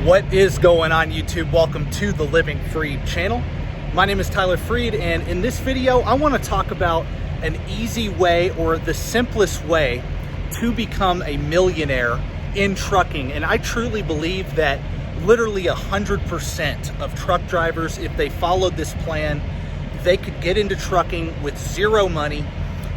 What is going on, YouTube? Welcome to the Living Freed channel. My name is Tyler Freed, and in this video I want to talk about an easy way, or the simplest way, to become a millionaire in trucking. And I truly believe that literally 100% of truck drivers, if they followed this plan, they could get into trucking with zero money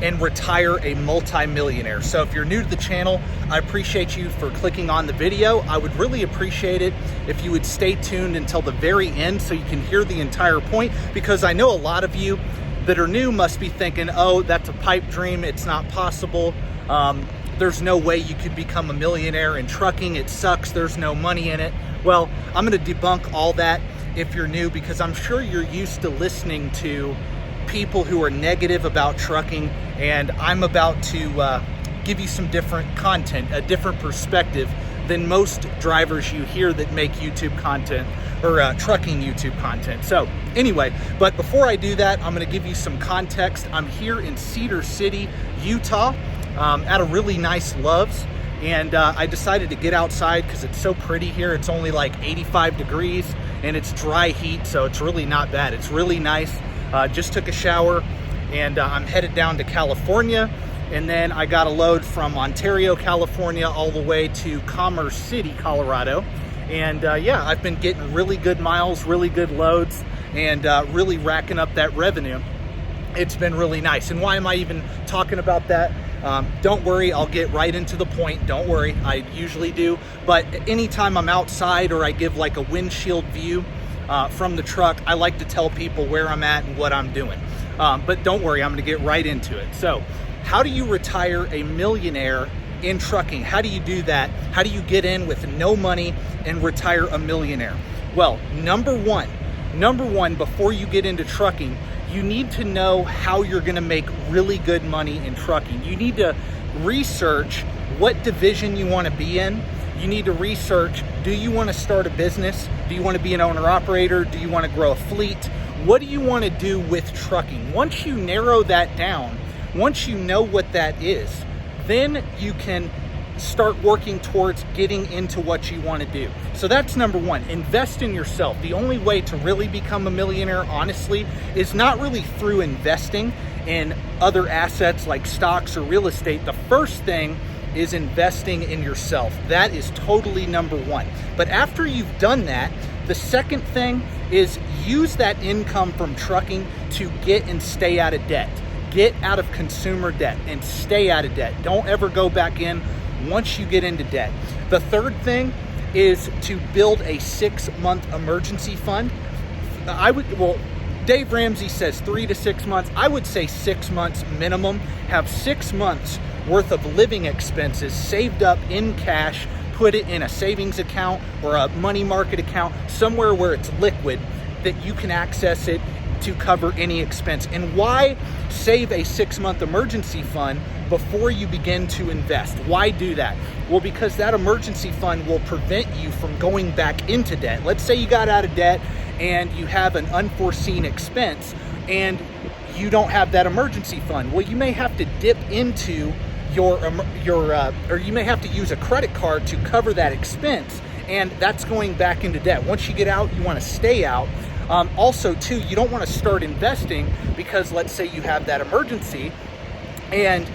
and retire a multi-millionaire. So if you're new to the channel, I appreciate you for clicking on the video. I would really appreciate it if you would stay tuned until the very end so you can hear the entire point, because I know a lot of you that are new must be thinking, oh, that's a pipe dream, it's not possible. There's no way you could become a millionaire in trucking, it sucks, there's no money in it. Well, I'm gonna debunk all that if you're new, because I'm sure you're used to listening to people who are negative about trucking, and I'm about to give you some different content, a different perspective than most drivers you hear that make YouTube content, or trucking YouTube content. So anyway, but before I do that, I'm gonna give you some context. I'm here in Cedar City, Utah, at a really nice Love's, and I decided to get outside because it's so pretty here. It's only like 85 degrees and it's dry heat, so it's really not bad. It's really nice. Just took a shower, and I'm headed down to California, and then I got a load from Ontario, California, all the way to Commerce City, Colorado. And yeah, I've been getting really good miles, really good loads, and really racking up that revenue. It's been really nice. And why am I even talking about that? Don't worry, I'll get right into the point. Don't worry, I usually do. But anytime I'm outside or I give like a windshield view from the truck, I like to tell people where I'm at and what I'm doing. But don't worry, I'm gonna get right into it. So, how do you retire a millionaire in trucking? How do you do that? How do you get in with no money and retire a millionaire? Well, number one, before you get into trucking, you need to know how you're gonna make really good money in trucking. You need to research what division you wanna be in. You need to research, do you wanna start a business? Do you wanna be an owner-operator? Do you wanna grow a fleet? What do you wanna do with trucking? Once you narrow that down, once you know what that is, then you can start working towards getting into what you wanna do. So that's number one, invest in yourself. The only way to really become a millionaire, honestly, is not really through investing in other assets like stocks or real estate. The first thing is investing in yourself. That is totally number one. But after you've done that, the second thing is use that income from trucking to get and stay out of debt. Get out of consumer debt and stay out of debt. Don't ever go back in once you get into debt. The third thing is to build a 6-month emergency fund. Dave Ramsey says 3 to 6 months. I would say 6 months minimum. Have 6 months worth of living expenses saved up in cash. Put it in a savings account or a money market account, somewhere where it's liquid, that you can access it to cover any expense. And why save a 6-month emergency fund before you begin to invest? Why do that? Well, because that emergency fund will prevent you from going back into debt. Let's say you got out of debt and you have an unforeseen expense and you don't have that emergency fund. Well, you may have to dip into or you may have to use a credit card to cover that expense, and that's going back into debt. Once you get out, you want to stay out. Also, too, you don't want to start investing because let's say you have that emergency and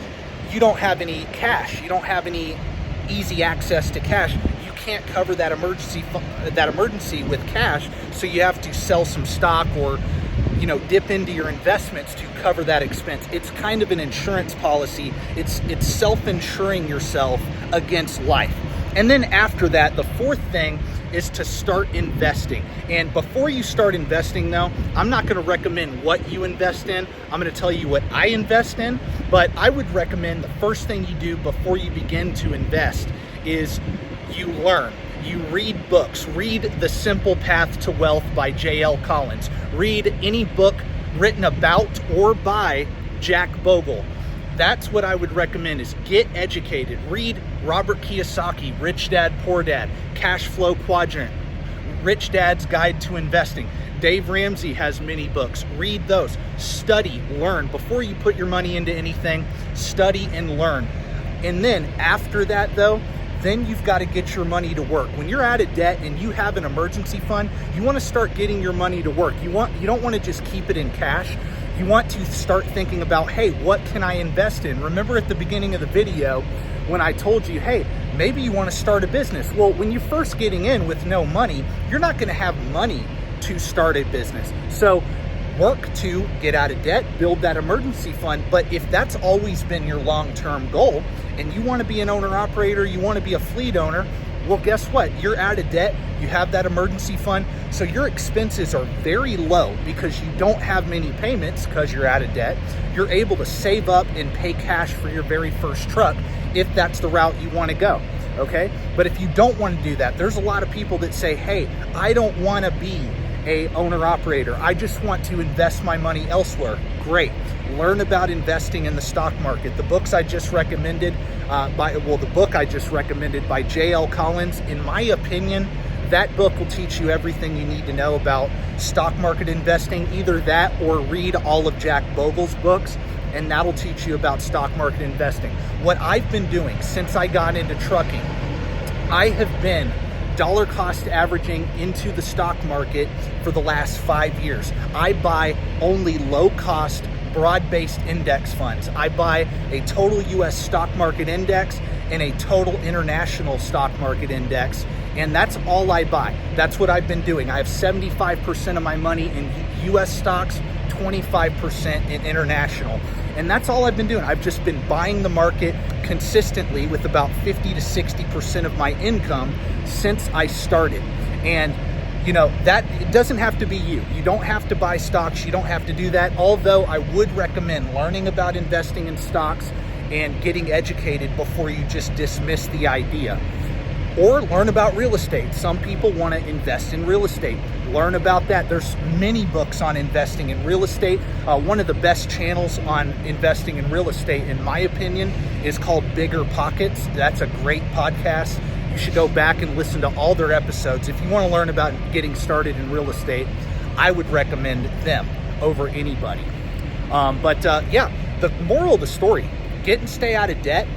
you don't have any cash, you don't have any easy access to cash. You can't cover that emergency with cash, so you have to sell some stock or dip into your investments to cover that expense. It's kind of an insurance policy. It's self-insuring yourself against life. And then after that, the fourth thing is to start investing. And before you start investing though, I'm not gonna recommend what you invest in. I'm gonna tell you what I invest in, but I would recommend the first thing you do before you begin to invest is you learn. You read books. Read The Simple Path to Wealth by J.L. Collins. Read any book written about or by Jack Bogle. That's what I would recommend, is get educated. Read Robert Kiyosaki, Rich Dad, Poor Dad, Cash Flow Quadrant, Rich Dad's Guide to Investing. Dave Ramsey has many books. Read those. Study, learn. Before you put your money into anything, study and learn. And then after that though, then you've got to get your money to work. When you're out of debt and you have an emergency fund, you want to start getting your money to work. You don't want to just keep it in cash. You want to start thinking about, hey, what can I invest in? Remember at the beginning of the video when I told you, hey, maybe you want to start a business. Well, when you're first getting in with no money, you're not going to have money to start a business. So work to get out of debt, build that emergency fund. But if that's always been your long-term goal and you want to be an owner-operator, you want to be a fleet owner, well, guess what? You're out of debt, you have that emergency fund, so your expenses are very low because you don't have many payments because you're out of debt. You're able to save up and pay cash for your very first truck if that's the route you want to go, okay? But if you don't want to do that, there's a lot of people that say, hey, I don't want to be a owner-operator. I just want to invest my money elsewhere. Great. Learn about investing in the stock market. The books I just recommended the book I just recommended by J.L. Collins, in my opinion, that book will teach you everything you need to know about stock market investing. Either that or read all of Jack Bogle's books, and that'll teach you about stock market investing. What I've been doing since I got into trucking, I have been dollar cost averaging into the stock market for the last 5 years. I buy only low cost, broad-based index funds. I buy a total US stock market index and a total international stock market index, and that's all I buy. That's what I've been doing. I have 75% of my money in US stocks, 25% in international. And that's all I've been doing. I've just been buying the market consistently with about 50 to 60% of my income since I started. And you know, that it doesn't have to be you. You don't have to buy stocks. You don't have to do that. Although I would recommend learning about investing in stocks and getting educated before you just dismiss the idea. Or learn about real estate. Some people want to invest in real estate. Learn about that. There's many books on investing in real estate. One of the best channels on investing in real estate, in my opinion, is called Bigger Pockets. That's a great podcast. You should go back and listen to all their episodes. If you want to learn about getting started in real estate, I would recommend them over anybody. Yeah, the moral of the story, get and stay out of debt,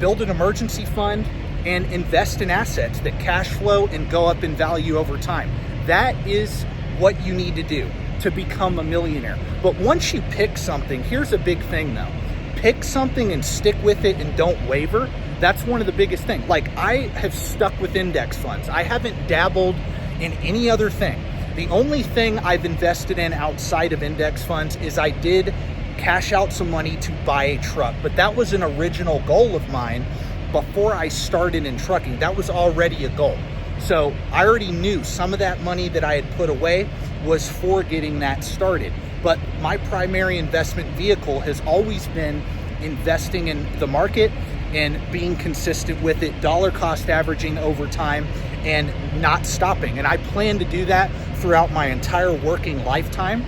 build an emergency fund, and invest in assets that cash flow and go up in value over time. That is what you need to do to become a millionaire. But once you pick something, here's a big thing though. Pick something and stick with it and don't waver. That's one of the biggest things. Like, I have stuck with index funds. I haven't dabbled in any other thing. The only thing I've invested in outside of index funds is I did cash out some money to buy a truck, but that was an original goal of mine before I started in trucking. That was already a goal. So I already knew some of that money that I had put away was for getting that started. But my primary investment vehicle has always been investing in the market and being consistent with it, dollar cost averaging over time and not stopping. And I plan to do that throughout my entire working lifetime.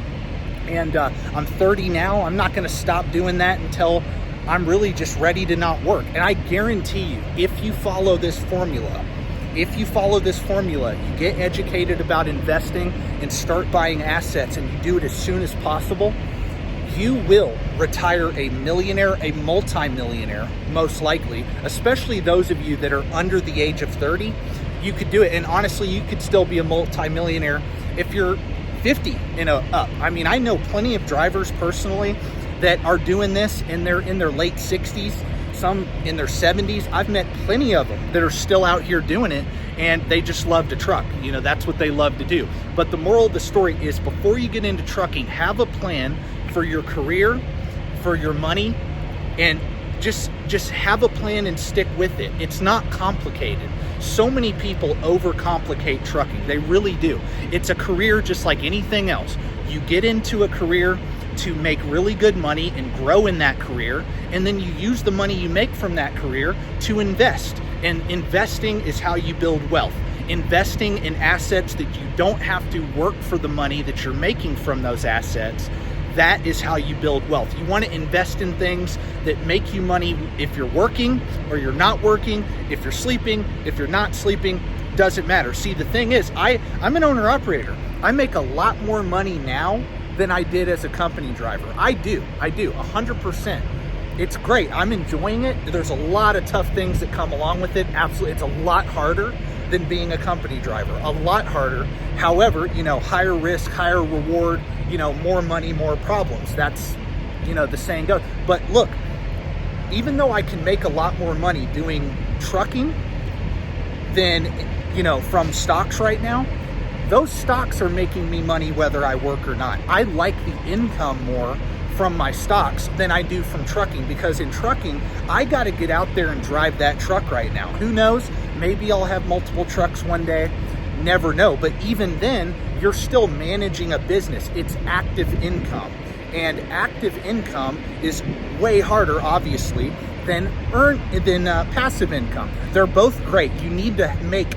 And I'm 30 now. I'm not going to stop doing that until I'm really just ready to not work. And I guarantee you, if you follow this formula, you get educated about investing and start buying assets, and you do it as soon as possible, you will retire a millionaire, a multimillionaire, most likely, especially those of you that are under the age of 30. You could do it. And honestly, you could still be a multimillionaire if you're 50 and up. I mean, I know plenty of drivers personally that are doing this and they're in their late 60s, some in their 70s. I've met plenty of them that are still out here doing it, and they just love to truck. You know, that's what they love to do. But the moral of the story is, before you get into trucking, have a plan for your career, for your money, and just have a plan and stick with it. It's not complicated. So many people overcomplicate trucking. They really do. It's a career just like anything else. You get into a career to make really good money and grow in that career, and then you use the money you make from that career to invest. And investing is how you build wealth. Investing in assets that you don't have to work for the money that you're making from those assets, that is how you build wealth. You want to invest in things that make you money if you're working or you're not working, if you're sleeping, if you're not sleeping, doesn't matter. See, the thing is, I'm an owner operator. I make a lot more money now than I did as a company driver. I do 100%. it's great. I'm enjoying it. There's a lot of tough things that come along with it. Absolutely. It's a lot harder than being a company driver, a lot harder. However, you know, higher risk, higher reward, you know, more money, more problems. That's, you know, the saying goes. But look, even though I can make a lot more money doing trucking than, you know, from stocks right now, those stocks are making me money whether I work or not. I like the income more from my stocks than I do from trucking, because in trucking, I got to get out there and drive that truck right now. Who knows? Maybe I'll have multiple trucks one day. Never know. But even then, you're still managing a business. It's active income. And active income is way harder, obviously, than passive income. They're both great. You need to make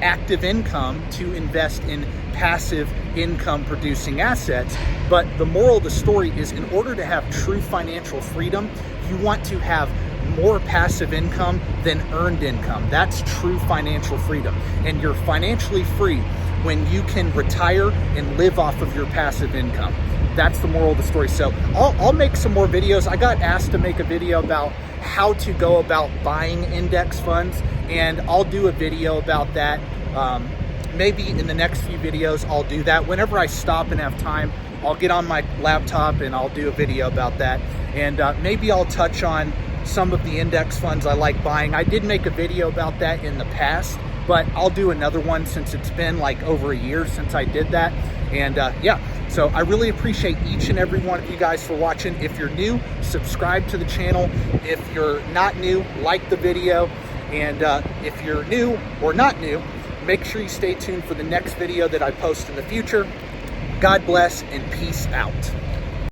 active income to invest in passive income producing assets. But the moral of the story is, in order to have true financial freedom, you want to have more passive income than earned income. That's true financial freedom. And you're financially free when you can retire and live off of your passive income. That's the moral of the story. So I'll make some more videos. I got asked to make a video about how to go about buying index funds, and I'll do a video about that. Maybe in the next few videos, I'll do that. Whenever I stop and have time, I'll get on my laptop and I'll do a video about that. And maybe I'll touch on some of the index funds I like buying. I did make a video about that in the past, but I'll do another one since it's been like over a year since I did that. And yeah, so I really appreciate each and every one of you guys for watching. If you're new, subscribe to the channel. If you're not new, like the video. And if you're new or not new, make sure you stay tuned for the next video that I post in the future. God bless and peace out.